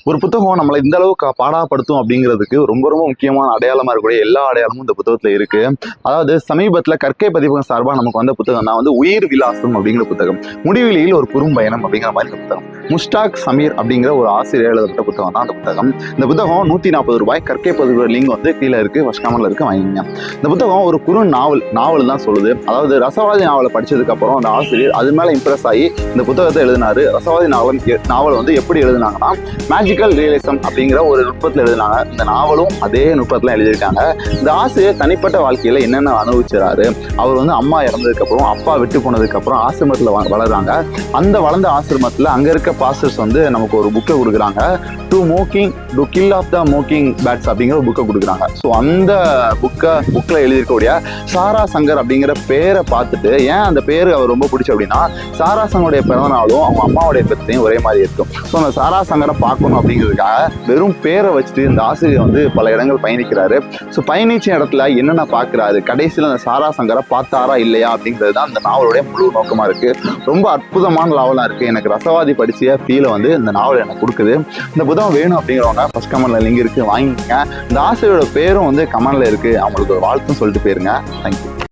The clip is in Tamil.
ஒரு புத்தகம் நம்மளை இந்த அளவுக்கு பாடாப்படுத்தும் அப்படிங்கிறதுக்கு ரொம்ப ரொம்ப முக்கியமான அடையாளமா இருக்கக்கூடிய எல்லா அடையாளமும் இந்த புத்தகத்துல இருக்கு. அதாவது சமீபத்துல கற்கை பதிப்பகம் சார்பாக நமக்கு வந்த புத்தகம் தான் வந்து உயிர் விலாசம் அப்படிங்கிற புத்தகம். முடிவெளியில் ஒரு குறும்பயணம் அப்படிங்கிற மாதிரி இந்த புத்தகம். முஷ்டாக் சமீர் அப்படிங்கிற ஒரு ஆசிரியர் எழுதப்பட்ட புத்தகம் தான் அந்த புத்தகம். இந்த புத்தகம் 140 ரூபாய். கற்கை பதிவு லிங்க் வந்து கீழே இருக்கு, ஃபர்ஸ்ட் கமெண்ட்ல இருக்கு, வாங்கிங்க. இந்த புத்தகம் ஒரு குறு நாவல் தான் சொல்லுது. அதாவது ரசவாதி நாவலை படிச்சதுக்கு அப்புறம் அந்த ஆசிரியர் அது மேல இம்ப்ரெஸ் ஆகி இந்த புத்தகத்தை எழுதினாரு. ரசவாதி நாவல் வந்து எப்படி எழுதினாங்கன்னா மேஜிக்கல் ரியலிசம் அப்படிங்கிற ஒரு நுட்பத்தில் எழுதினாங்க. இந்த நாவலும் அதே நுட்பத்தில் எழுதியிருக்காங்க. இந்த ஆசிரியர் தனிப்பட்ட வாழ்க்கையில என்னென்ன அனுபவிச்சாரு, அவர் வந்து அம்மா இறந்ததுக்கு அப்புறம் அப்பா விட்டு போனதுக்கு அப்புறம் ஆசிரமத்தில் வளர்றாங்க. அந்த வளர்ந்த ஆசிரமத்தில் அங்க இருக்க பாஸ்டர்ஸ் வந்து நமக்கு ஒரு புக்கை கொடுக்குறாங்க. To kill of the mocking birds அப்படிங்கிற ஒரு புக்கை கொடுக்குறாங்க. ஸோ அந்த புக்கில் எழுதியிருக்கக்கூடிய சாரா சங்கர் அப்படிங்கிற பேரை பார்த்துட்டு ஏன் அந்த பேரு அவர் ரொம்ப பிடிச்சி அப்படின்னா, சாரா சங்கருடைய பிறந்தநாளும் அவங்க அம்மாவுடைய பிறத்தையும் ஒரே மாதிரி இருக்கும். ஸோ அந்த சாரா சங்கரை பார்க்கணும் அப்படிங்கிறதுக்காக வெறும் பேரை வச்சுட்டு இந்த ஆசிரியர் வந்து பல இடங்கள் பயணிக்கிறாரு. ஸோ பயணிச்ச இடத்துல என்னென்ன பார்க்குறாரு, கடைசியில் அந்த சாரா சங்கரை பார்த்தாரா இல்லையா அப்படிங்கிறது தான் அந்த நாவலுடைய முழு நோக்கமாக இருக்குது. ரொம்ப அற்புதமான நாவலாக இருக்குது. எனக்கு ரசவாதி படிச்சிய ஃபீலை வந்து இந்த நாவல் எனக்கு கொடுக்குது. இந்த புத்தகம் வேணும் அப்படிங்கிறவங்க ஃபர்ஸ்ட் கமெண்ட்ல லிங்க் இருக்குது, வாங்கிக்கங்க. இந்த ஆசிரியரோட பேரும் வந்து கமெண்ட்ல இருக்குது. அவங்களுக்கு ஒரு வாழ்த்தும் சொல்லிட்டு போயிருங்க. தேங்க்யூ.